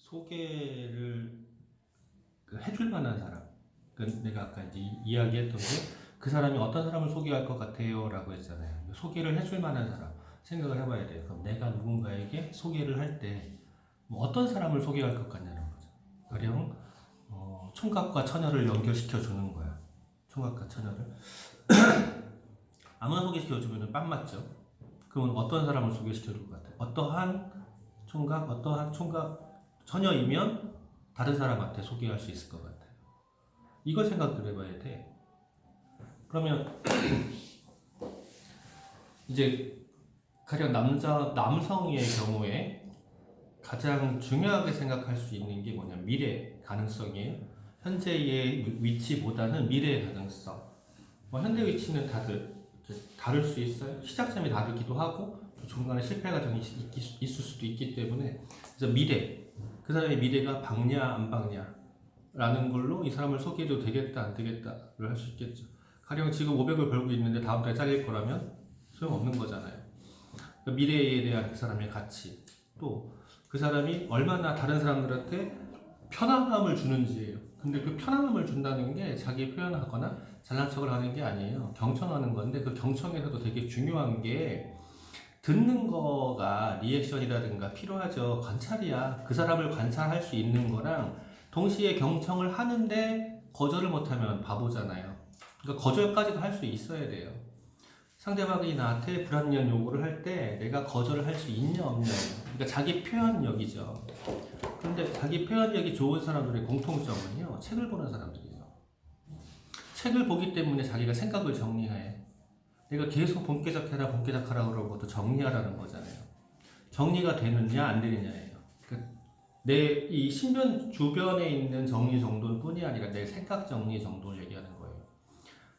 소개를 해줄 만한 사람. 내가 아까 이제 이야기했던 게 그 사람이 어떤 사람을 소개할 것 같아요 라고 했잖아요. 소개를 해줄 만한 사람 생각을 해봐야 돼요. 그럼 내가 누군가에게 소개를 할 때 뭐 어떤 사람을 소개할 것 같냐는 거죠. 가령 총각과 처녀를 연결시켜 주는 거야. 총각과 처녀를 아무나 소개시켜 주면 빰 맞죠. 그러면 어떤 사람을 소개시켜 줄 것 같아요? 어떠한 총각 처녀이면 다른 사람한테 소개할 수 있을 것 같아요. 이걸 생각을 해봐야 돼. 그러면 이제 가령 남성의 경우에 가장 중요하게 생각할 수 있는 게 뭐냐면 미래 가능성이에요. 현재의 위치보다는 미래의 가능성. 현재 위치는 다들 다를 수 있어요. 시작점이 다르기도 하고 또 중간에 실패 과정이 있을 수도 있기 때문에 그래서 미래, 그 사람의 미래가 박냐 안 박냐 라는 걸로 이 사람을 소개해도 되겠다 안 되겠다를 할 수 있겠죠. 가령 지금 500을 벌고 있는데 다음 달에 잘릴 거라면 소용없는 거잖아요. 그러니까 미래에 대한 그 사람의 가치, 또 그 사람이 얼마나 다른 사람들한테 편안함을 주는지예요. 근데 그 편안함을 준다는 게 자기 표현하거나 잘난 척을 하는 게 아니에요. 경청하는 건데 그 경청에서도 되게 중요한 게 듣는 거가 리액션이라든가 필요하죠. 관찰이야. 그 사람을 관찰할 수 있는 거랑 동시에 경청을 하는데 거절을 못하면 바보잖아요. 그러니까 거절까지도 할 수 있어야 돼요. 상대방이 나한테 불합리한 요구를 할 때 내가 거절을 할 수 있냐 없냐. 그러니까 자기 표현력이죠. 그런데 자기 표현력이 좋은 사람들의 공통점은요, 책을 보는 사람들이에요. 책을 보기 때문에 자기가 생각을 정리해. 내가 계속 본캐작해라 본캐작하라 그러고 또 정리하라는 거잖아요. 정리가 되느냐 안 되느냐예요. 내 이 신변 주변에 있는 정리 정도는 뿐이 아니라 내 생각 정리 정도를 얘기하는 거예요.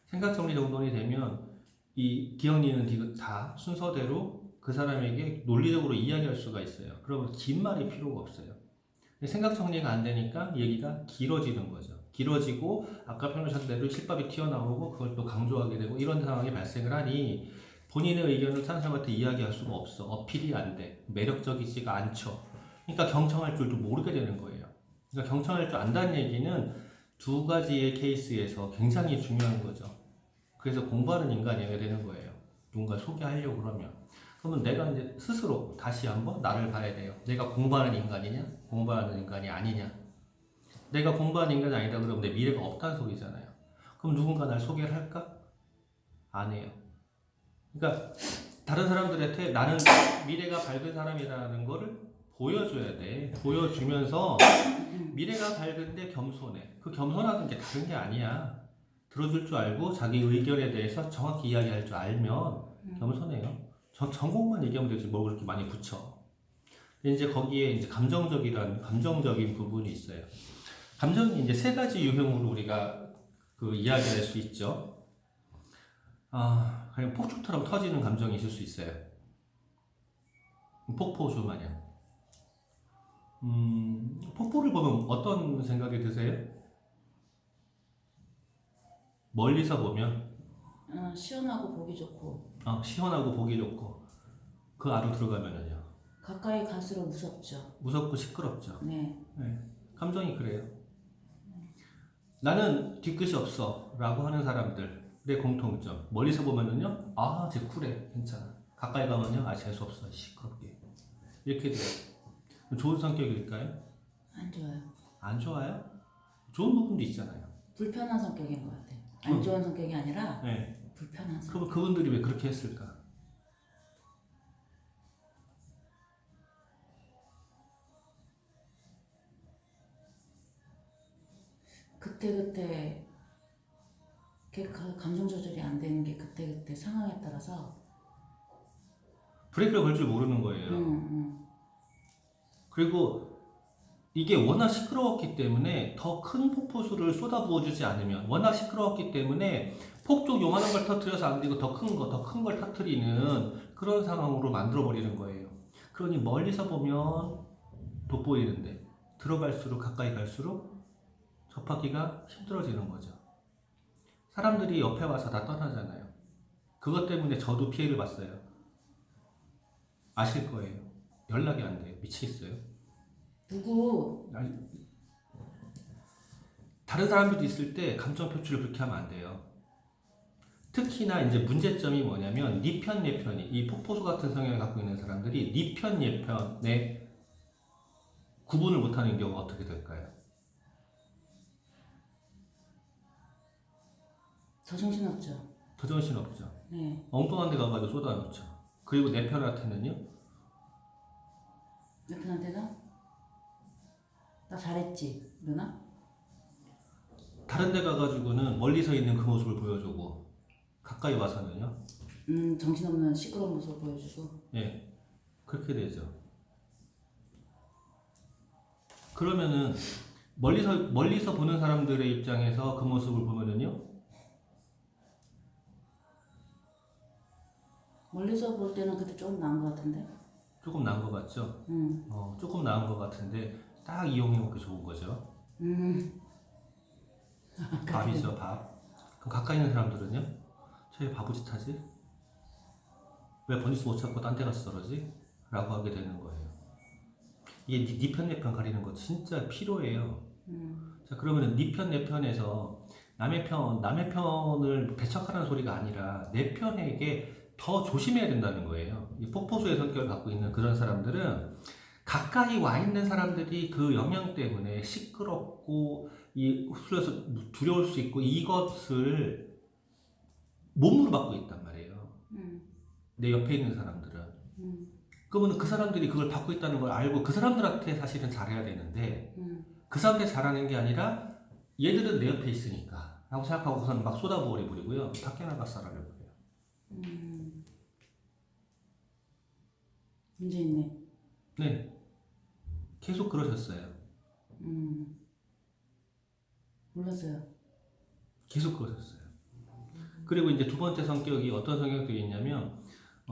생각 정리 정도이 되면 이 기억니은 디귿 다 순서대로 그 사람에게 논리적으로 이야기할 수가 있어요. 그러면 긴 말이 필요가 없어요. 생각 정리가 안 되니까 얘기가 길어지는 거죠. 길어지고 아까 표현하신 대로 실밥이 튀어나오고 그걸 또 강조하게 되고 이런 상황이 발생을 하니 본인의 의견을 다른 사람한테 이야기할 수가 없어. 어필이 안 돼. 매력적이지가 않죠. 그러니까 경청할 줄도 모르게 되는 거예요. 그러니까 경청할 줄 안다는 얘기는 두 가지의 케이스에서 굉장히 중요한 거죠. 그래서 공부하는 인간이어야 되는 거예요. 누군가 소개하려고 그러면. 그러면 내가 이제 스스로 다시 한번 나를 봐야 돼요. 내가 공부하는 인간이냐? 공부하는 인간이 아니냐? 내가 공부하는 인간이 아니다 그러면 내 미래가 없다는 소리잖아요. 그럼 누군가 날 소개를 할까? 안 해요. 그러니까 다른 사람들한테 나는 미래가 밝은 사람이라는 거를 보여줘야 돼. 보여주면서 미래가 밝은데 겸손해. 그 겸손하는 게 다른 게 아니야. 들어줄 줄 알고 자기 의견에 대해서 정확히 이야기할 줄 알면 겸손해요. 전공만 얘기하면 되지 뭘 그렇게 많이 붙여. 이제 거기에 이제 감정적인 부분이 있어요. 감정이 이제 세 가지 유형으로 우리가 그 이야기할 수 있죠. 그냥 폭죽처럼 터지는 감정이 있을 수 있어요. 폭포수 마냥. 폭포를 보면 어떤 생각이 드세요? 멀리서 보면 시원하고 보기 좋고 시원하고 보기 좋고 그 안으로 들어가면은요 가까이 갈수록 무섭죠. 무섭고 시끄럽죠. 네. 감정이 그래요. 나는 뒤끝이 없어 라고 하는 사람들의 공통점 멀리서 보면은요 쟤 쿨해 괜찮아. 가까이 가면요 재수없어 시끄럽게 이렇게 돼요. 좋은 성격일까요? 안 좋아요. 안 좋아요? 좋은 부분도 있잖아요. 불편한 성격인 것 같아요. 안 좋은 성격이 아니라 불편한 성격. 그럼 그분들이 왜 그렇게 했을까? 그때그때 감정 조절이 안 되는 게 그때그때 상황에 따라서 브레이크를 걸 줄 모르는 거예요. 그리고 이게 워낙 시끄러웠기 때문에 더 큰 폭포수를 쏟아부어주지 않으면 워낙 시끄러웠기 때문에 폭죽 요만한 걸 터뜨려서 안 되고 더 큰 걸 터뜨리는 그런 상황으로 만들어버리는 거예요. 그러니 멀리서 보면 돋보이는데 들어갈수록 가까이 갈수록 접하기가 힘들어지는 거죠. 사람들이 옆에 와서 다 떠나잖아요. 그것 때문에 저도 피해를 봤어요. 아실 거예요. 연락이 안 돼요. 미치겠어요. 누구 아니, 다른 사람들도 있을 때 감정 표출을 그렇게 하면 안 돼요. 특히나 이제 문제점이 뭐냐면 니 편, 내 편이 이 폭포수 같은 성향을 갖고 있는 사람들이 니 편, 내 편에 구분을 못하는 경우가 어떻게 될까요? 더 정신없죠. 더 정신없죠. 네. 엉뚱한 데 가가지고 쏟아놓죠. 그리고 내 편한테는요? 내 편한테는 나 잘했지 이러나? 다른 데 가가지고는 멀리서 있는 그 모습을 보여주고 가까이 와서는요? 정신없는 시끄러운 모습을 보여주고. 예, 그렇게 되죠. 그러면은 멀리서 보는 사람들의 입장에서 그 모습을 보면은요? 멀리서 볼 때는 그때 조금 나은 것 같은데. 조금 나은 것 같죠? 음. 조금 나은 것 같은데 딱 이용해먹기 좋은 거죠. 밥이죠, 밥. 그럼 가까이 있는 사람들은요? 쟤 바보짓 하지? 왜 번지수 못 찾고 딴 데 가서 저러지? 라고 하게 되는 거예요. 이게 니 편, 내 편 가리는 거 진짜 필요해요. 자, 그러면은 니 편, 내 편에서 남의 편을 배척하는 소리가 아니라 내 편에게 더 조심해야 된다는 거예요. 이 폭포수의 성격을 갖고 있는 그런 사람들은 가까이 와 있는 사람들이 그 영향 때문에 시끄럽고 흡수해서 두려울 수 있고 이것을 몸으로 받고 있단 말이에요. 내 옆에 있는 사람들은. 그러면 그 사람들이 그걸 받고 있다는 걸 알고 그 사람들한테 사실은 잘해야 되는데 그 사람한테 잘하는 게 아니라 얘들은 내 옆에 있으니까 라고 생각하고서는 막 쏟아부어 버리고요. 밖에 나가서 살아를 버려요. 문제 있네. 네. 계속 그러셨어요. 몰랐어요. 계속 그러셨어요. 그리고 이제 두 번째 성격이 어떤 성격들이 있냐면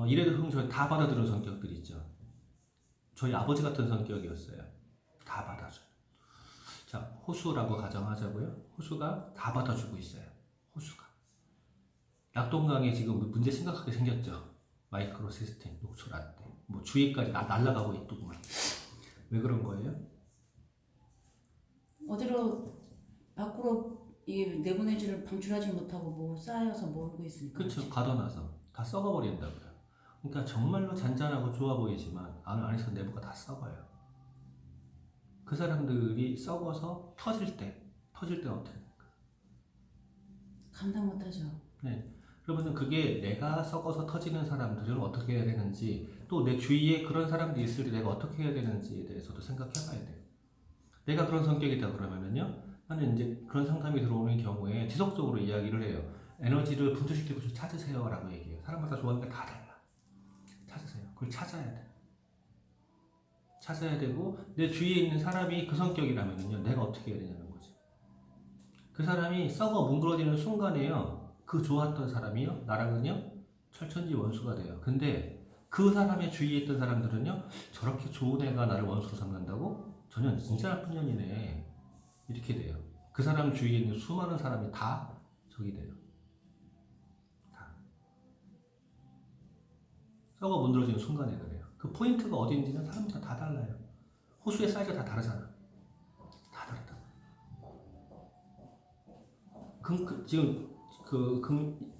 이래도 흥 다 받아들이는 성격들이 있죠. 저희 아버지 같은 성격이었어요. 다 받아줘요. 자, 호수라고 가정하자고요. 호수가 다 받아주고 있어요. 호수가. 낙동강에 지금 문제 심각하게 생겼죠. 마이크로 시스템, 녹초 라떼. 뭐 주위까지 날아가고 있더구만. 왜 그런 거예요? 어디로 밖으로 이 내보내지를 방출하지 못하고 뭐 쌓여서 몰고 있으니까. 그렇죠. 가둬놔서 다 썩어버린다고요. 그러니까 정말로 잔잔하고 좋아 보이지만 안에서 내부가 다 썩어요. 그 사람들이 썩어서 터질 때는 어떻게 됩니까? 감당 못하죠. 네. 그러면은 그게 내가 썩어서 터지는 사람들은 어떻게 해야 되는지 또 내 주위에 그런 사람들이 있을 때 내가 어떻게 해야 되는지에 대해서도 생각해 봐야 돼요. 내가 그런 성격이다 그러면은요, 나는 이제 그런 상담이 들어오는 경우에 지속적으로 이야기를 해요. 에너지를 분출시킬 곳을 찾으세요 라고 얘기해요. 사람마다 좋아하는 게 다 달라. 찾으세요. 그걸 찾아야 돼. 찾아야 되고 내 주위에 있는 사람이 그 성격이라면요, 내가 어떻게 해야 되냐는 거죠. 그 사람이 썩어 뭉그러지는 순간에요, 그 좋았던 사람이요, 나랑은요 철천지 원수가 돼요. 근데 그 사람의 주위에 있던 사람들은요, 저렇게 좋은 애가 나를 원수로 삼는다고? 저년 진짜 나쁜 년이네, 이렇게 돼요. 그 사람 주위에 있는 수많은 사람이 다 적이 돼요. 다 썩어 문드러지는 순간에 그래요. 그 포인트가 어디인지는 사람마다 다 달라요. 호수의 사이즈가 다 다르잖아. 다 다르다. 지금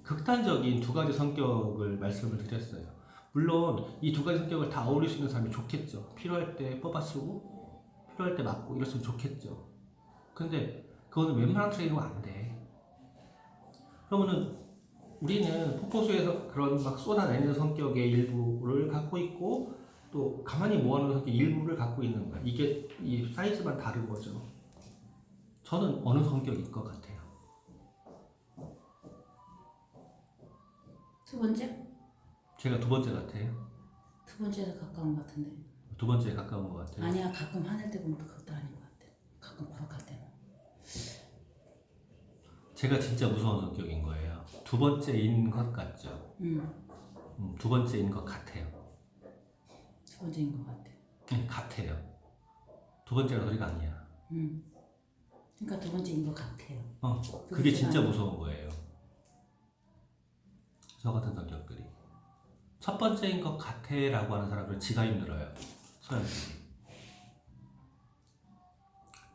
극단적인 두 가지 성격을 말씀을 드렸어요. 물론 이 두 가지 성격을 다 어울릴 수 있는 사람이 좋겠죠. 필요할 때 뽑아 쓰고 필요할 때 맞고 이랬으면 좋겠죠. 근데 그거는 웬만한 트레이너가 안 돼. 그러면은 우리는 폭포수에서 그런 막 쏟아내는 성격의 일부를 갖고 있고 또 가만히 모아놓은 성격 일부를 갖고 있는 거야. 이게 이 사이즈만 다른 거죠. 저는 어느 성격일 것 같아요. 두 번째? 제가 두 번째 같아요. 두 번째에 가까운 것 같은데. 두 번째에 가까운 것 같아요. 아니야, 가끔 화낼 때 보면 그것도 아닌 것 같아. 가끔 버럭할 때는. 제가 진짜 무서운 성격인 거예요. 두 번째인 것 같죠. 두 번째인 것 같아요. 두 번째인 것 같아. 같아요. 두 번째라는 소리가 아니야. 그러니까 두 번째인 것 같아요. 그게 진짜 무서운 거예요. 저 같은 성격들이. 첫 번째인 것 같아라고 하는 사람들은 지가 힘들어요. 서양들이.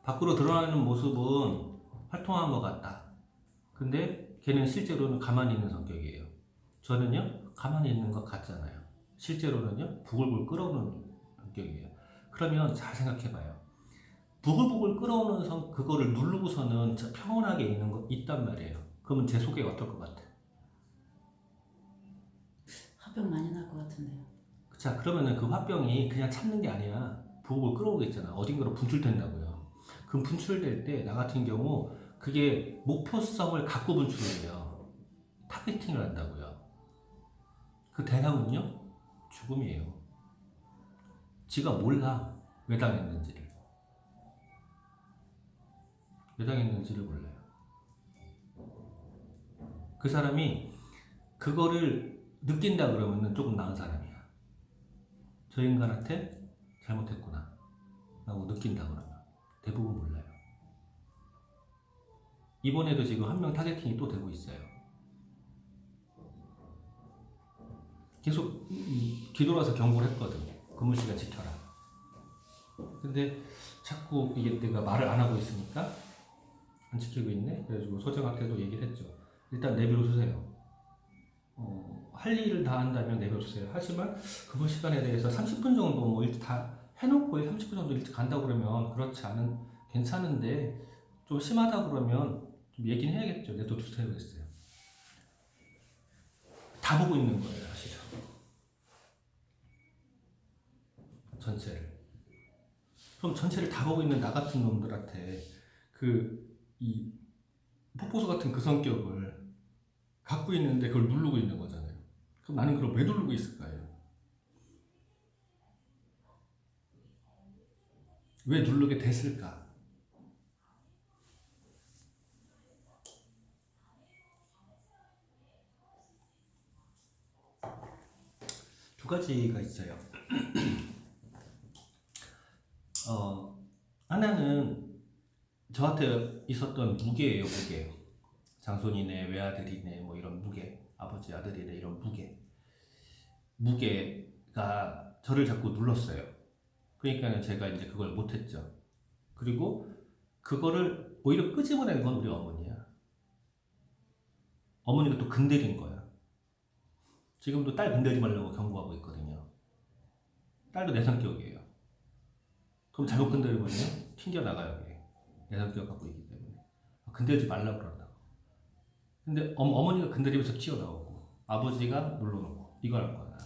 밖으로 드러나는 모습은 활동한 것 같다. 근데 걔는 실제로는 가만히 있는 성격이에요. 저는요, 가만히 있는 것 같잖아요. 실제로는요, 부글부글 끓어오는 성격이에요. 그러면 잘 생각해봐요. 부글부글 끓어오는 그거를 누르고서는 평온하게 있는 거 있단 말이에요. 그러면 제 속에 어떨 것 같아? 화병 많이 날 것 같은데요. 자, 그러면은 그 화병이 그냥 참는 게 아니야. 부글부글 끓어오고 있잖아. 어딘가로 분출된다고요. 그럼 분출될 때 나 같은 경우 그게 목표성을 갖고 분출을 해요. 타겟팅을 한다고요. 그 대상은요? 죽음이에요. 지가 몰라. 왜 당했는지를. 왜 당했는지를 몰라요. 그 사람이 그거를 느낀다 그러면은 조금 나은 사람이야. 저 인간한테 잘못했구나 라고 느낀다 그러면 대부분 몰라요. 이번에도 지금 한 명 타겟팅이 또 되고 있어요. 계속 뒤돌아서 경고를 했거든. 근무시간 지켜라. 근데 자꾸 이게 내가 말을 안 하고 있으니까 안 지키고 있네. 그래가지고 소장한테도 얘기를 했죠. 일단 내버려두세요. 할 일을 다 한다면 내버려두세요. 하지만 근무 시간에 대해서 30분 정도 뭐 일찍 다 해놓고 30분 정도 일찍 간다고 그러면 그렇지 않은 괜찮은데 좀 심하다 그러면 좀 얘기는 해야겠죠. 내버려두세요 그랬어요. 다 보고 있는 거예요, 사실은. 전체를. 그럼 전체를 다 보고 있는 나 같은 놈들한테 이 폭포수 같은 그 성격을 갖고 있는데 그걸 누르고 있는 거잖아요. 그럼 나는 그걸 왜 누르고 있을까요? 왜 누르게 됐을까? 두 가지가 있어요. 하나는 저한테 있었던 무게예요, 무게. 장손이네, 외아들이네, 뭐 이런 무게, 아버지 아들이네 이런 무게가 저를 자꾸 눌렀어요. 그러니까 제가 이제 그걸 못했죠. 그리고 그거를 오히려 끄집어낸 건 우리 어머니야. 어머니가 또 건드린 거야. 지금도 딸 건드리지 말라고 경고하고 있거든요. 딸도 내 성격이에요. 그럼 잘못 건드리면요 튕겨나가요. 내 성격 갖고 있기 때문에 건드리지 말라고 그런다고. 근데 어머니가 건드리면서 튀어나오고 아버지가 눌러놓고 이걸 할 거야.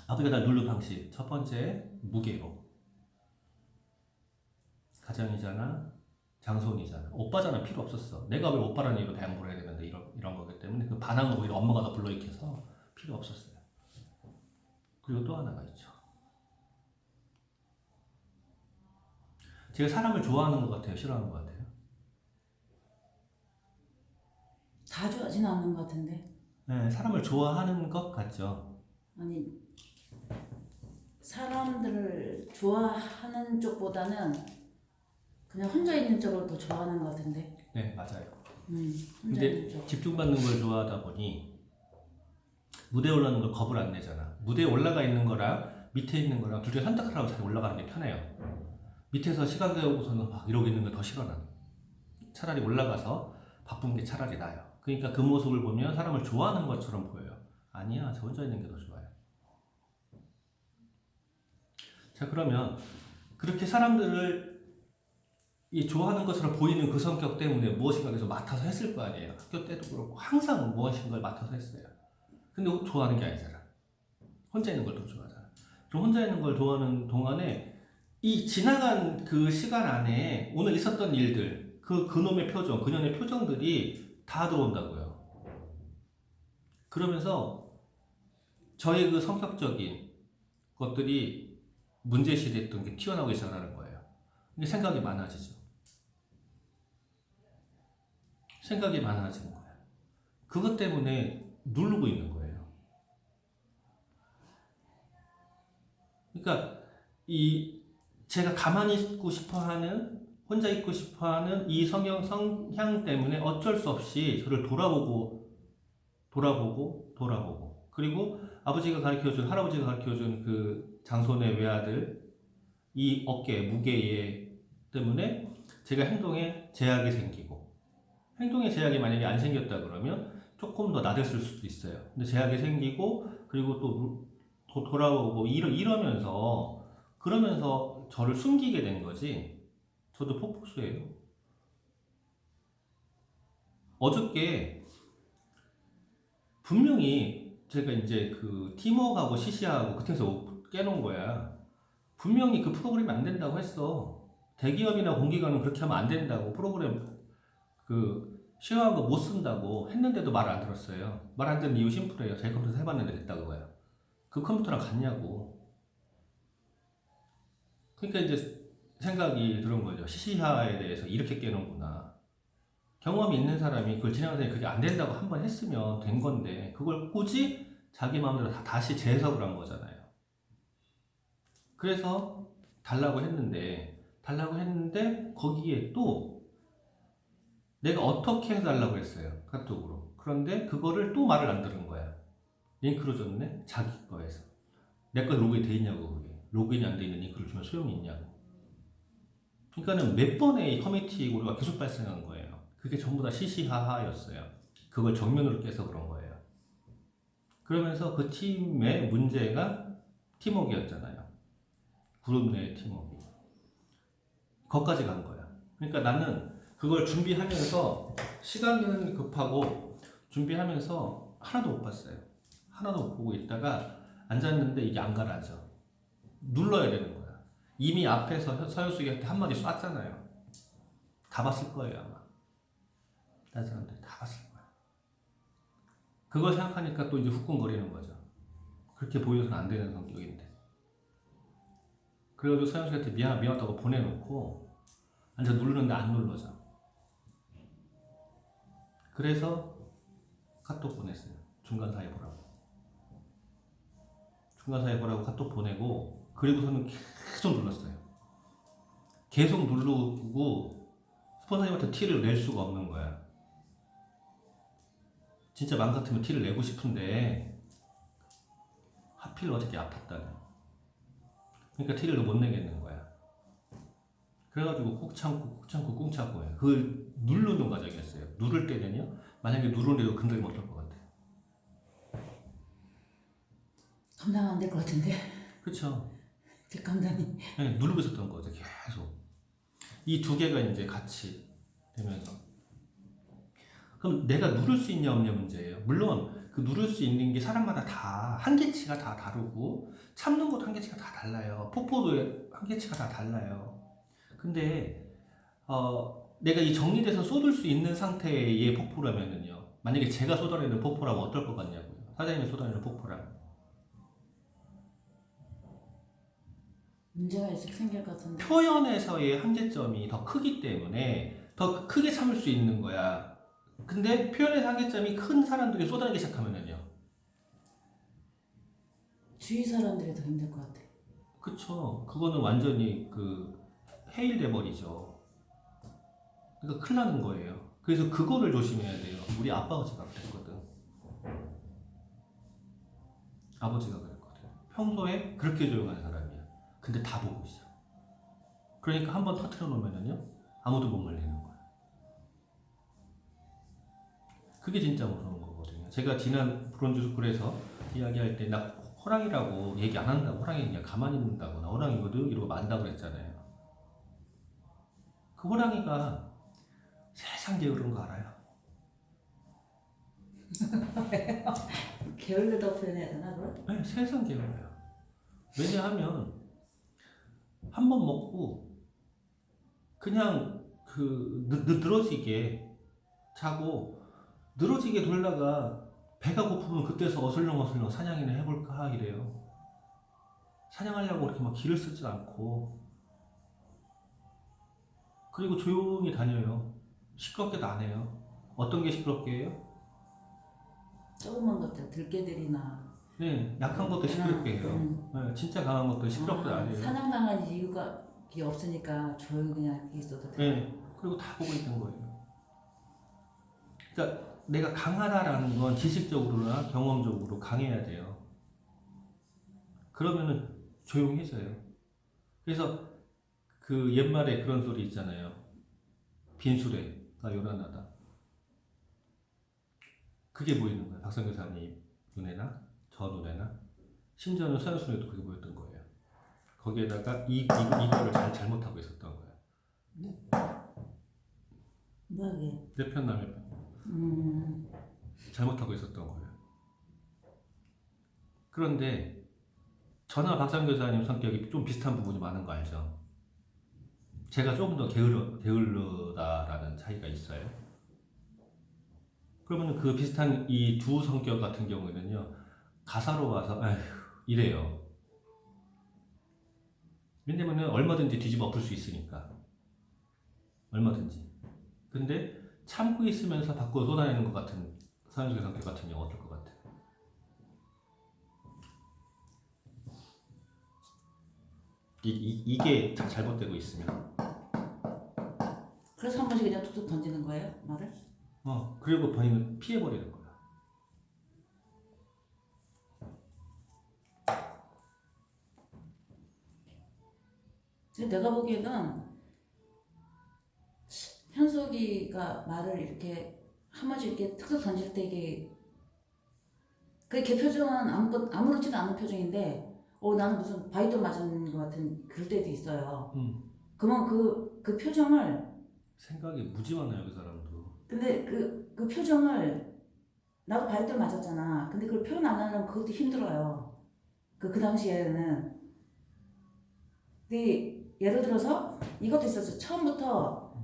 아버지가 날 누르는 방식 첫 번째 무게로. 가장이잖아, 장손이잖아, 오빠잖아. 필요 없었어. 내가 왜 오빠라는 이유로 대항보를 해야 되는데 이런 거기 때문에 그 반항을 오히려 엄마가 더 불러일으켜서 필요 없었어요. 그리고 또 하나가 있죠. 제가 사람을 좋아하는 것 같아요, 싫어하는 것 같아요? 다 좋아하진 않는 것 같은데. 네, 사람을 좋아하는 것 같죠. 아니, 사람들을 좋아하는 쪽보다는 그냥 혼자 있는 쪽을 더 좋아하는 것 같은데. 네, 맞아요. 혼자 있는 쪽. 집중받는 걸 좋아하다 보니 무대에 올라가는 걸 겁을 안 내잖아. 무대에 올라가 있는 거랑 밑에 있는 거랑 둘 중에 선택하라고 잘 올라가는 게 편해요. 밑에서 시간 때우고서는 막 이러고 있는 게 더 싫어 나는. 차라리 올라가서 바쁜 게 차라리 나아요. 그러니까 그 모습을 보면 사람을 좋아하는 것처럼 보여요. 아니야, 저 혼자 있는 게 더 좋아요. 자, 그러면 그렇게 사람들을 이 좋아하는 것으로 보이는 그 성격 때문에 무엇인가 계속 맡아서 했을 거 아니에요. 학교 때도 그렇고 항상 무엇인가를 맡아서 했어요. 근데 좋아하는 게 아니잖아. 혼자 있는 걸 더 좋아하잖아. 그럼 혼자 있는 걸 좋아하는 동안에 이 지나간 그 시간 안에 오늘 있었던 일들, 그놈의 표정, 그년의 표정들이 다 들어온다고요. 그러면서 저의 그 성격적인 것들이 문제시됐던 게 튀어나오기 시작하는 거예요. 근데 생각이 많아지죠. 생각이 많아지는 거예요. 그것 때문에 누르고 있는 거예요. 그러니까 제가 가만히 있고 싶어하는, 혼자 있고 싶어하는 이 성향 때문에 어쩔 수 없이 저를 돌아보고 그리고 아버지가 가르쳐준, 할아버지가 가르쳐준 그 장손의 외아들 이 어깨 무게에 때문에 제가 행동에 제약이 생기고, 행동에 제약이 만약에 안 생겼다 그러면 조금 더 나댔을 수도 있어요. 근데 제약이 생기고 그리고 또 돌아오고 이러면서 그러면서 저를 숨기게 된 거지. 저도 폭포수예요. 어저께 분명히 제가 이제 그 팀워크하고 CC하고 그때서 깨놓은 거야. 분명히 그 프로그램이 안 된다고 했어. 대기업이나 공기관은 그렇게 하면 안 된다고 프로그램 그 쉐어한 거 못 쓴다고 했는데도 말을 안 들었어요. 말 안 듣는 이유 심플해요. 자기 컴퓨터 해봤는데 됐다 그거야. 그 컴퓨터랑 같냐고. 그러니까 이제 생각이 들은 거죠. CC화에 대해서 이렇게 깨는구나. 경험이 있는 사람이 그걸 진행하더니 그게 안 된다고 한 번 했으면 된 건데 그걸 굳이 자기 마음대로 다시 재해석을 한 거잖아요. 그래서 달라고 했는데 거기에 또 내가 어떻게 해달라고 했어요. 카톡으로. 그런데 그거를 또 말을 안 들은 거야. 링크로 줬네? 자기 거에서. 내 거 로그인 돼 있냐고 그게. 로그인이 안 돼 있는 링크를 주면 소용이 있냐고. 그러니까는 몇 번의 커뮤니티 오류가 계속 발생한 거예요. 그게 전부 다 시시하하였어요. 그걸 정면으로 깨서 그런 거예요. 그러면서 그 팀의 문제가 팀워크였잖아요. 그룹 내 팀워크. 거기까지 간 거야. 그러니까 나는 그걸 준비하면서 시간은 급하고 준비하면서 하나도 못 봤어요. 하나도 못 보고 있다가 앉았는데 이게 안 가라앉아. 눌러야 되는 거야. 이미 앞에서 서효숙이한테 한마디 쐈잖아요. 다 봤을 거예요 아마. 다른 사람들 다 봤을 거야. 그걸 생각하니까 또 이제 후끈거리는 거죠. 그렇게 보여서는 안 되는 성격인데. 그래가지고 서영수한테 미안하다고 보내놓고 앉아 누르는데 안 눌러져. 그래서 카톡 보냈어요. 중간 사이 보라고. 중간 사이 보라고 카톡 보내고 그리고서는 계속 눌렀어요. 계속 누르고 스폰서님한테 티를 낼 수가 없는 거야. 진짜 맘 같으면 티를 내고 싶은데 하필 어저께 아팠다네. 그러니까 티를 못 내겠는 거야. 그래가지고 꾹 참고 해. 그걸 누르는 과정이었어요. 누를 때는요. 만약에 누르는데도 근들이 못할 것 같아. 감당 안 될 것 같은데. 그렇죠. 뒷감당이. 네, 누르고 있었던 거죠. 계속. 이 두 개가 이제 같이 되면서. 그럼 내가 누를 수 있냐 없냐 문제예요. 물론 그 누를 수 있는 게 사람마다 다 한계치가 다 다르고 참는 것도 한계치가 다 달라요. 폭포도 한계치가 다 달라요. 근데 내가 이 정리돼서 쏟을 수 있는 상태의 폭포라면은요. 만약에 제가 쏟아내는 폭포라면 어떨 것 같냐고요. 사장님이 쏟아내는 폭포라면. 문제가 있을 생길 것 같은데. 표현에서의 한계점이 더 크기 때문에 더 크게 참을 수 있는 거야. 근데 표현의 한계점이 큰 사람들이 쏟아내기 시작하면은요. 주위 사람들이 더 힘들 것 같아. 그쵸. 그거는 완전히 그 해일돼 버리죠. 그러니까 큰일 나는 거예요. 그래서 그거를 조심해야 돼요. 우리 아버지가 그랬거든. 아버지가 그랬거든. 평소에 그렇게 조용한 사람이야. 근데 다 보고 있어. 그러니까 한번 터트려 놓으면은요. 아무도 못 말리는 거야. 그게 진짜 무서운 거거든요. 제가 지난 브론즈 스쿨에서 이야기할 때 나 호랑이라고 얘기 안 한다고, 호랑이 그냥 가만히 있는다고, 나 호랑이거든 이러고 만다고 그랬잖아요. 그 호랑이가 세상 게으른 거 알아요? 게을르다고 표현해야 되나 그걸? 네, 세상 게을러요. 왜냐하면 한 번 먹고 그냥 그 늘어지게 자고 늘어지게 돌다가 배가 고프면 그때서 어슬렁어슬렁 사냥이나 해볼까 이래요. 사냥하려고 그렇게 막 기를 쓰지 않고 그리고 조용히 다녀요. 시끄럽게도 안 해요. 어떤 게 시끄럽게 해요? 조그만 것들 들개들이나. 네, 약한 것도 시끄럽게 해요. 네, 진짜 강한 것도 시끄럽게 안 해요. 사냥당한 이유가 이게 없으니까 조용히 그냥 있어도 돼. 네, 그리고 다 보고 있는 거예요. 그러니까 내가 강하다라는 건 지식적으로나 경험적으로 강해야 돼요. 그러면은 조용해져요. 그래서 그 옛말에 그런 소리 있잖아요. 빈수레가 요란하다. 그게 보이는 거예요. 박성규 사님 눈에나 저 눈에나 심지어는 서현순에도 그게 보였던 거예요. 거기에다가 이거를 잘못하고 있었던 거예요. 뭐하게? 내 편 남의 편 잘못하고 있었던 거예요. 그런데 저나 박상규 사님 성격이 좀 비슷한 부분이 많은 거 알죠? 제가 조금 더 게을르다라는 차이가 있어요. 그러면 그 비슷한 이 두 성격 같은 경우에는요, 가사로 와서 아휴 이래요. 왜냐면은 얼마든지 뒤집어 엎을 수 있으니까. 얼마든지. 근데 참고 있으면서 밖으로 쏟아내는 것 같은 사연속의 성격 같은 경우 어떨 것 같아요? 이게 잘못되고 있으면 그래서 한 번씩 그냥 툭툭 던지는 거예요? 말을? 그리고 본인은 피해버리는 거야. 근데 내가 보기에는 현석이가 말을 이렇게 한 번씩 이렇게 툭툭 던질 때 이게 걔 표정은 아무렇지도 않은 표정인데 나는 무슨 바이트 맞은 것 같은 그럴 때도 있어요. 그러면 그 표정을 생각이 무지 많아요, 그 사람도. 근데 그 표정을 나도 바이트를 맞았잖아. 근데 그걸 표현 안 하려면 그것도 힘들어요. 그 당시에는. 근데 예를 들어서 이것도 있었어. 처음부터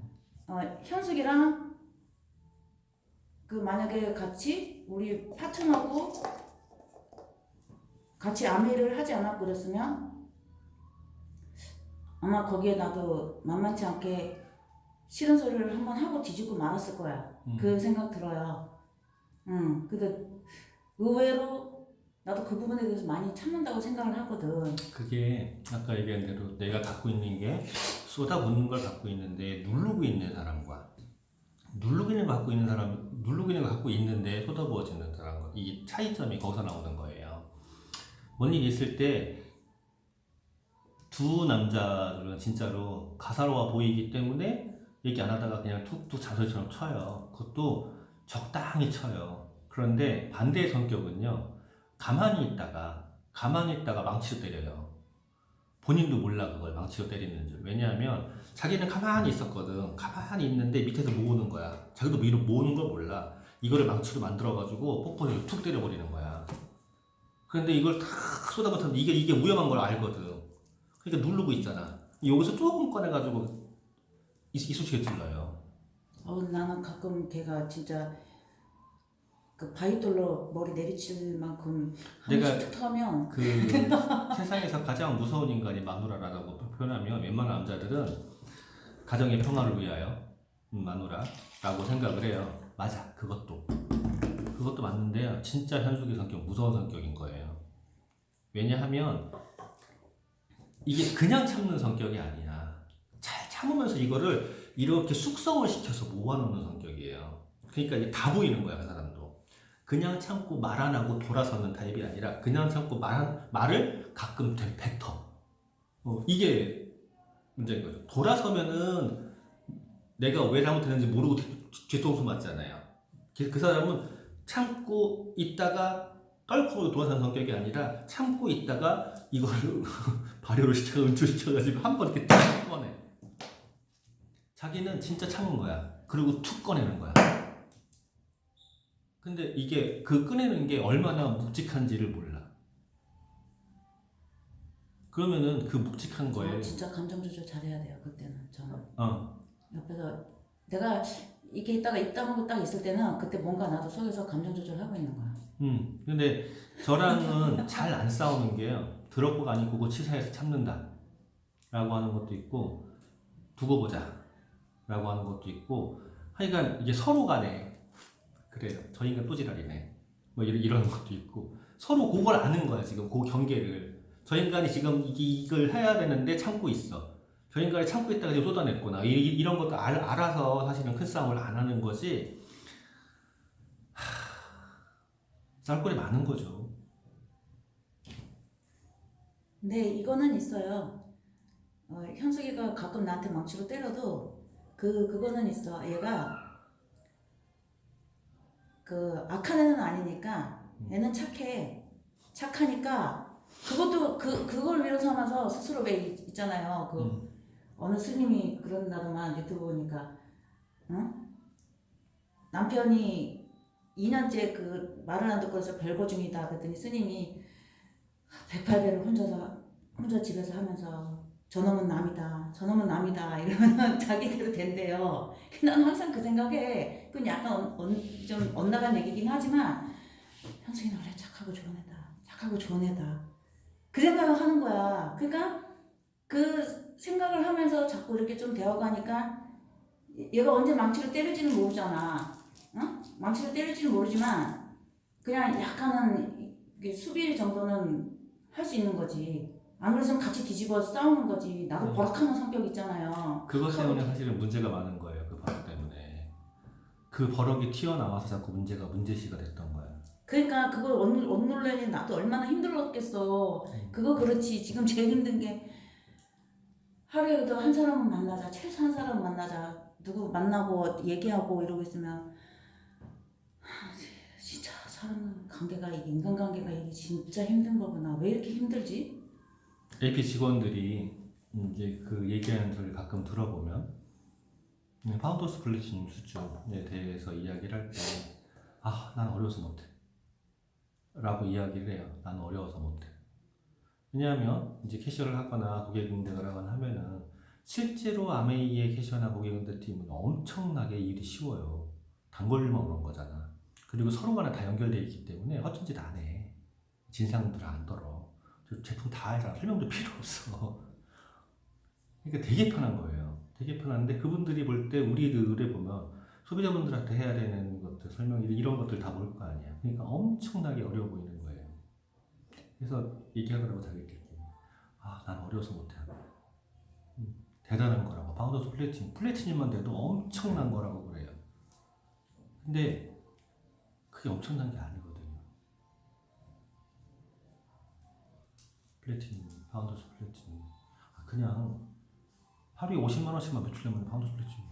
현숙이랑 그 만약에 같이 우리 파트너고 같이 아미를 하지 않았고 그랬으면 아마 거기에 나도 만만치 않게 싫은 소리를 한번 하고 뒤집고 말았을 거야. 그 생각 들어요. 근데 의외로 나도 그 부분에 대해서 많이 참는다고 생각을 하거든. 그게 아까 얘기한 대로 내가 갖고 있는 게 쏟아붓는 걸 갖고 있는데 누르고 있는 사람과 누르기는 갖고 있는 사람, 누르기는 갖고 있는데 쏟아부어지는 사람과 이 차이점이 거기서 나오는 거예요. 뭔 일이 있을 때 두 남자들은 진짜로 가사로워 보이기 때문에 얘기 안 하다가 그냥 툭툭 자소리처럼 쳐요. 그것도 적당히 쳐요. 그런데 반대의 성격은요, 가만히 있다가 망치로 때려요. 본인도 몰라 그걸 망치로 때리는 줄. 왜냐하면 자기는 가만히 있었거든. 가만히 있는데 밑에서 모으는 거야. 자기도 위로 모으는 걸 몰라. 이거를 망치로 만들어가지고 폭포를 툭 때려버리는 거야. 그런데 이걸 탁 쏟아붓는데 이게 위험한 걸 알거든. 그러니까 누르고 있잖아. 여기서 조금 꺼내가지고 이쑤시개 찔러요. 나는 가끔 걔가 진짜 그 바위돌로 머리 내리칠 만큼 한 내가 번씩 툭 하면 그 세상에서 가장 무서운 인간이 마누라라고 표현하면 웬만한 남자들은 가정의 평화를 위하여 마누라라고 생각을 해요. 맞아, 그것도 맞는데요. 진짜 현숙의 성격 무서운 성격인 거예요. 왜냐하면 이게 그냥 참는 성격이 아니야. 잘 참으면서 이거를 이렇게 숙성을 시켜서 모아놓는 성격이에요. 그러니까 이게 다 보이는 거야, 그 사람도. 그냥 참고 말 안 하고 돌아서는 타입이 아니라 그냥 참고 말을 가끔 뱉어. 이게 문제인 거죠. 돌아서면은 내가 왜 잘못했는지 모르고 뒤통수 맞잖아요. 그 사람은 참고 있다가 떨고 돌아서는 성격이 아니라 참고 있다가 이거를 발효를 은출시켜가지고 한 번 이렇게 탁 꺼내. 자기는 진짜 참은 거야. 그리고 툭 꺼내는 거야. 근데 이게 그 꺼내는 게 얼마나 묵직한지를 몰라. 그러면은 그 묵직한 거에 진짜 감정 조절 잘해야 돼요. 그때는 저는 어. 옆에서 내가 이게 있다가 입다물고 딱 있을 때는 그때 뭔가 나도 속에서 감정 조절하고 있는 거야. 근데 저랑은 잘 안 싸우는 게요. 드럽고가 아니고 그 치사해서 참는다 라고 하는 것도 있고 두고 보자 라고 하는 것도 있고 하여간 이게 서로 간에 그래요. 저 인간 또 지랄이네 뭐 이런 것도 있고 서로 그걸 아는 거야. 지금 그 경계를 저 인간이 지금 이걸 해야 되는데 참고 있어. 저 인간이 참고 있다가 지금 쏟아냈구나. 이런 것도 알아서 사실은 큰 싸움을 안 하는 거지. 싸울 거리 많은 거죠. 근데 이거는 있어요. 현석이가 가끔 나한테 망치고 때려도 그거는 있어. 얘가 그 악한 애는 아니니까 얘는 착해. 착하니까 그것도 그걸 위로 삼아서 스스로 왜 있잖아요. 어느 스님이 그런다더만 유튜브 보니까 응? 남편이 2년째 그 말을 안 듣고 해서 별거 중이다 그랬더니 스님이 108배를 혼자 집에서 하면서 저놈은 남이다 이러면 자기대로 된대요. 난 항상 그 생각에 그건 약간 좀 엇나간 얘기긴 하지만 현승이는 원래 착하고 좋은 애다 그 생각을 하는 거야. 그러니까 그 생각을 하면서 자꾸 이렇게 좀 되어가니까 얘가 언제 망치를 때릴지는 모르잖아. 응? 망치를 때릴지는 모르지만 그냥 약간은 수비 정도는 할 수 있는 거지. 안 그래서 같이 뒤집어 싸우는 거지. 나도 버럭하는 성격 있잖아요. 그것 때문에 사실은 문제가 많은 거예요. 그 버럭 때문에. 그 버럭이 튀어나와서 자꾸 문제시가 됐던 거예요. 그러니까 그걸 억눌려니 나도 얼마나 힘들었겠어. 그거 그렇지. 지금 제일 힘든 게 하루에도 한 사람은 만나자. 최소 한 사람은 만나자. 누구 만나고 얘기하고 이러고 있으면 진짜 사람 관계가 인간관계가 이게 진짜 힘든 거구나. 왜 이렇게 힘들지? AP 직원들이 이제 그 얘기하는 소리를 가끔 들어보면 파운더스 플래티넘 수준에 대해서 이야기를 할 때 난 어려워서 못해 라고 이야기를 해요. 나는 어려워서 못해. 왜냐하면 이제 캐셔를 하거나 고객 응대를 하거나 하면은 실제로 아메이의 캐셔나 고객 응대 팀은 엄청나게 일이 쉬워요. 단골만 오는 거잖아. 그리고 서로 간에 다 연결되어 있기 때문에 허튼짓 안 해. 진상들 안 떨어. 제품 다 알잖아. 설명도 필요 없어. 그러니까 되게 편한 거예요. 되게 편한데 그분들이 볼 때 우리들에 보면 소비자분들한테 해야 되는 것들, 설명 이런 것들 다 모를 거 아니야. 그러니까 엄청나게 어려워 보이는 거예요. 그래서 얘기하더라고 자기들끼리. 난 어려워서 못해. 대단한 거라고. 파운더스 플래티넘만 돼도 엄청난 거라고 그래요. 근데 그게 엄청난 게 아니거든요. 파운더스 플래티넘. 그냥 하루에 50만 원씩만 매출내면 파운더스 플래티넘.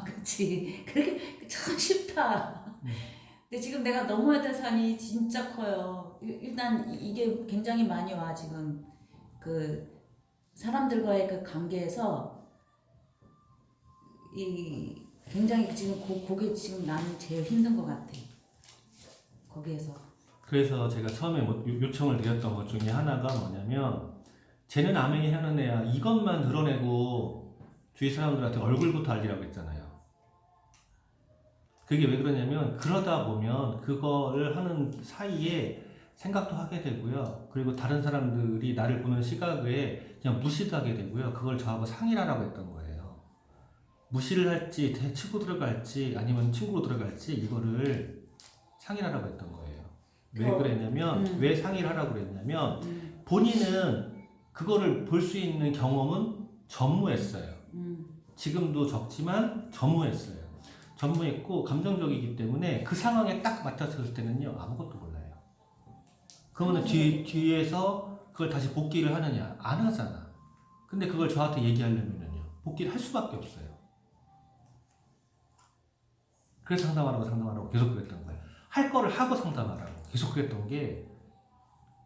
그치. 그렇게 참 쉽다. 근데 지금 내가 넘어야 될 산이 진짜 커요. 일단 이게 굉장히 많이 와 지금 그 사람들과의 그 관계에서 이 굉장히 지금 그게 지금 나는 제일 힘든 것 같아. 거기에서. 그래서 제가 처음에 요청을 드렸던 것 중에 하나가 뭐냐면 쟤는 아메이 하는 애야. 이것만 드러내고 주위 사람들한테 얼굴부터 알리라고 했잖아요. 그게 왜 그러냐면 그러다 보면 그거를 하는 사이에 생각도 하게 되고요. 그리고 다른 사람들이 나를 보는 시각에 그냥 무시도 하게 되고요. 그걸 저하고 상의를 하라고 했던 거예요. 무시를 할지 치고 들어갈지 아니면 친구로 들어갈지 이거를 상의를 하라고 했던 거예요. 왜 그랬냐면 왜 상의를 하라고 그랬냐면 본인은 그거를 볼 수 있는 경험은 전무했어요. 지금도 적지만 전무했어요. 전무했고 감정적이기 때문에 그 상황에 딱 맞춰섰을 때는요 아무것도 몰라요. 그러면 뒤에서 그걸 다시 복귀를 하느냐? 안 하잖아. 근데 그걸 저한테 얘기하려면요 복귀를 할 수밖에 없어요. 그래서 상담하라고 계속 그랬던 거예요. 할 거를 하고 상담하라고 계속 그랬던 게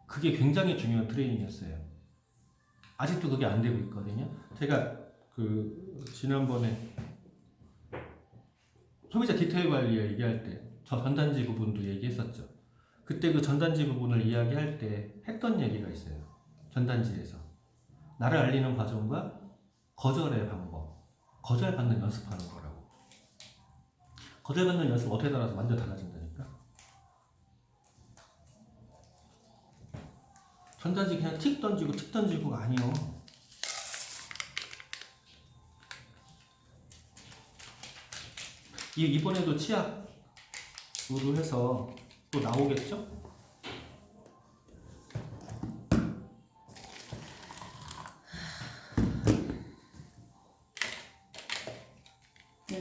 그게 굉장히 중요한 트레이닝이었어요. 아직도 그게 안 되고 있거든요. 제가 그 지난번에 소비자 디테일 관리 얘기할 때 저 전단지 부분도 얘기했었죠. 그때 그 전단지 부분을 이야기할 때 했던 얘기가 있어요. 전단지에서 나를 알리는 과정과 거절의 방법, 거절받는 연습하는 거라고. 거절받는 연습 어떻게 따라서 완전 달라진다니까. 전단지 그냥 틱 던지고가 아니요. 이번에도 치약으로 해서 또 나오겠죠?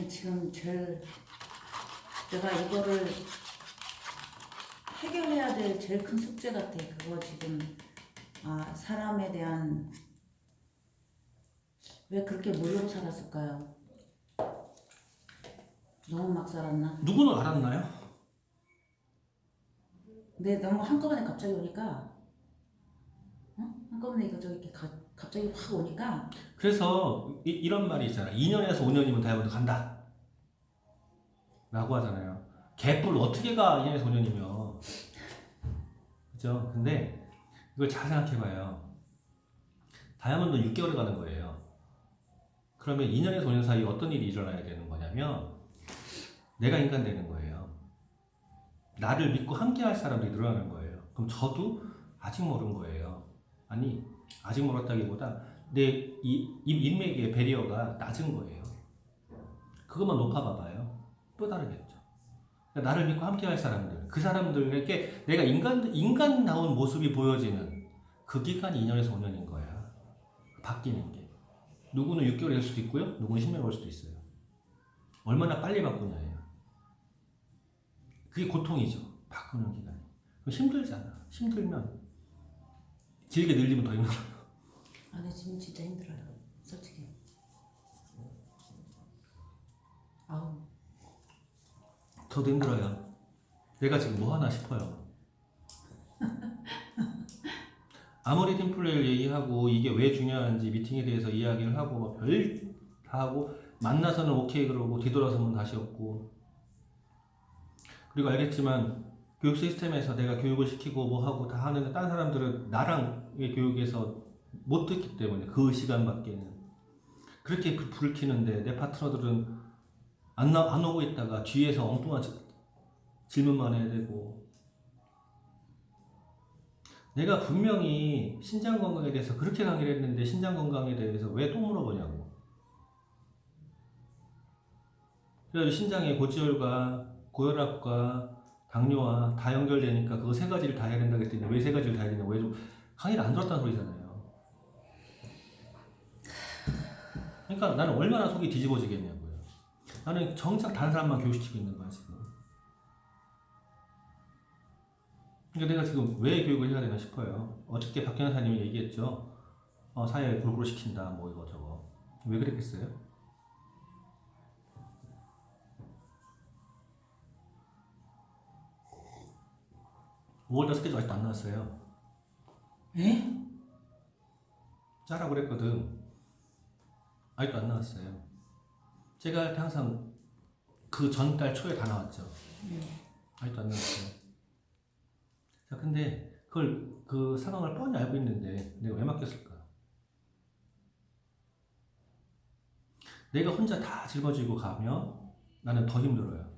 지금 내가 이거를 해결해야 될 제일 큰 숙제 같아. 그거 지금 아, 사람에 대한 왜 그렇게 모르고 살았을까요? 너무 막 살았나? 누구는 알았나요? 근데 너무 한꺼번에 갑자기 오니까 한꺼번에 이거 이렇게 갑자기 확 오니까 그래서 이런 말이 있잖아. 2년에서 5년이면 다이아몬드 간다. 라고 하잖아요. 개뿔 어떻게 가 2년에서 5년이면. 그죠? 근데 이걸 잘 생각해봐요. 다이아몬드는 6개월에 가는 거예요. 그러면 2년에서 5년 사이에 어떤 일이 일어나야 되는 거냐면 내가 인간 되는 거예요. 나를 믿고 함께 할 사람들이 늘어나는 거예요. 그럼 저도 아직 모르는 거예요. 아니, 아직 멀었다기보다 내 인맥의 배리어가 낮은 거예요. 그것만 높아봐봐요. 또 다르겠죠. 그러니까 나를 믿고 함께 할 사람들, 그 사람들에게 내가 인간다운 모습이 보여지는 그 기간이 2년에서 5년인 거야. 바뀌는 게. 누구는 6개월이 될 수도 있고요. 누구는 10년이 올 수도 있어요. 얼마나 빨리 바꾸냐예요. 그게 고통이죠. 바꾸는 기간이. 힘들잖아. 힘들면 길게 늘리면 더 힘들어요. 아, 네, 지금 진짜 힘들어요. 솔직히. 아우. 저도 힘들어요. 내가 지금 뭐 하나 싶어요. 아무리 팀플레이를 얘기하고 이게 왜 중요한지 미팅에 대해서 이야기를 하고 뭐 별 다 하고 만나서는 오케이 그러고 뒤돌아서면 다시 없고, 그리고 알겠지만 교육 시스템에서 내가 교육을 시키고 뭐 하고 다 하는데 다른 사람들은 나랑의 교육에서 못 듣기 때문에 그 시간밖에는 그렇게 불을 켜는데 내 파트너들은 안 오고 있다가 뒤에서 엉뚱한 질문만 해야 되고, 내가 분명히 신장 건강에 대해서 그렇게 강의를 했는데 신장 건강에 대해서 왜 또 물어보냐고. 그래가지고 신장에 고지혈과 고혈압과 당뇨와 다 연결되니까 그거 세 가지를 다 해야 된다 그랬더니 왜 세 가지를 다 해야 되냐고. 왜 좀 강의를 안 들었다는 소리잖아요. 그러니까 나는 얼마나 속이 뒤집어지겠냐고요. 나는 정작 다른 사람만 교육시키고 있는 거야 지금. 그러니까 내가 지금 왜 교육을 해야 되나 싶어요. 어저께 박 변호사님이 얘기했죠. 사회 골고루 시킨다 뭐 이거저거. 왜 그랬겠어요? 5월달 스케줄 아직도 안 나왔어요. 에? 짜라고 그랬거든. 아직도 안 나왔어요. 제가 할 때 항상 그 전달 초에 다 나왔죠. 아직도 안 나왔어요. 자, 근데 그 상황을 뻔히 알고 있는데 내가 왜 맡겼을까? 내가 혼자 다 짊어지고 가면 나는 더 힘들어요.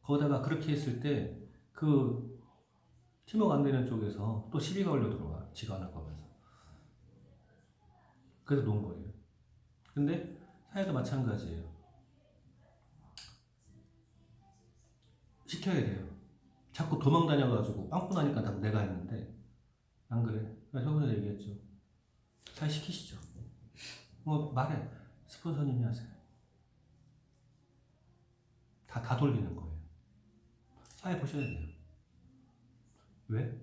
거기다가 그렇게 했을 때 그 팀워크 안 되는 쪽에서 또 시비가 걸려 들어와. 지가 안 할 거면서. 그래서 놓은 거예요. 근데 사회도 마찬가지예요. 시켜야 돼요. 자꾸 도망 다녀가지고 빵꾸 나니까 다 내가 했는데 안 그래. 그래서 저번에 얘기했죠. 잘 시키시죠. 뭐 말해. 스폰서님이 하세요. 다 돌리는 거예요. 사회 보셔야 돼요. 왜?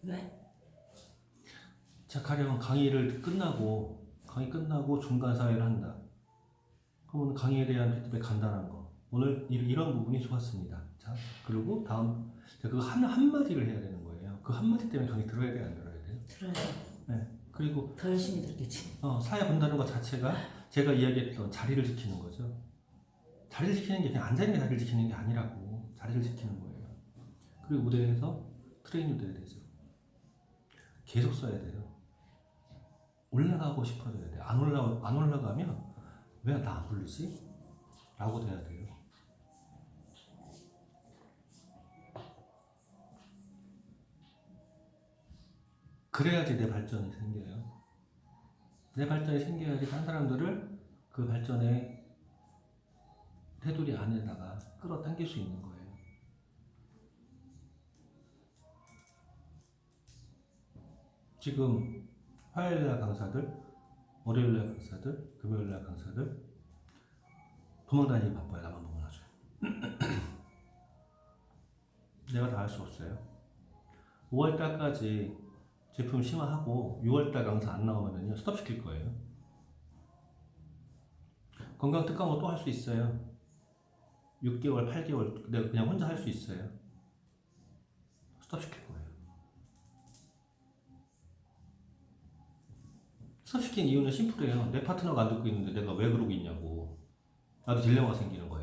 왜? 자, 가령 강의 끝나고 중간 사회를 한다. 그러면 강의에 대한 피드백 간단한 거. 오늘 이런 부분이 좋았습니다. 자, 그리고 다음, 그 한마디를 해야 되는 거예요. 그 한마디 때문에 강의 들어야 돼요, 안 들어야 돼요? 들어야 돼. 네. 그리고 더 열심히 들겠지. 사회 본다는 것 자체가 제가 이야기했던 자리를 지키는 거죠. 자리를 지키는 게 그냥 앉아있는 게 자리를 지키는 게 아니라고. 자리를 지키는 거예요. 그리고 무대에서 트레이닝 돼야 되죠. 계속 써야 돼요. 올라가고 싶어져야 돼요. 안 올라가면 왜 나 안 부르지? 라고 돼야 돼요. 그래야지 내 발전이 생겨요. 내 발전이 생겨야지 다른 사람들을 그 발전의 테두리 안에다가 끌어당길 수 있는 거예요. 지금 화요일날 강사들, 월요일날 강사들, 금요일날 강사들 도망다니기 바빠요. 나만 보면 아주. 내가 다 할 수 없어요. 5월달까지 제품 심화하고 6월달 강사 안 나오면은요 스톱시킬 거예요. 건강 특강도 또 할 수 있어요. 6개월, 8개월 내가 그냥 혼자 할 수 있어요. 스톱시킬 거예요. 스톱시킨 이유는 심플해요. 내 파트너가 안 듣고 있는데 내가 왜 그러고 있냐고. 나도 딜레마가 생기는 거예요.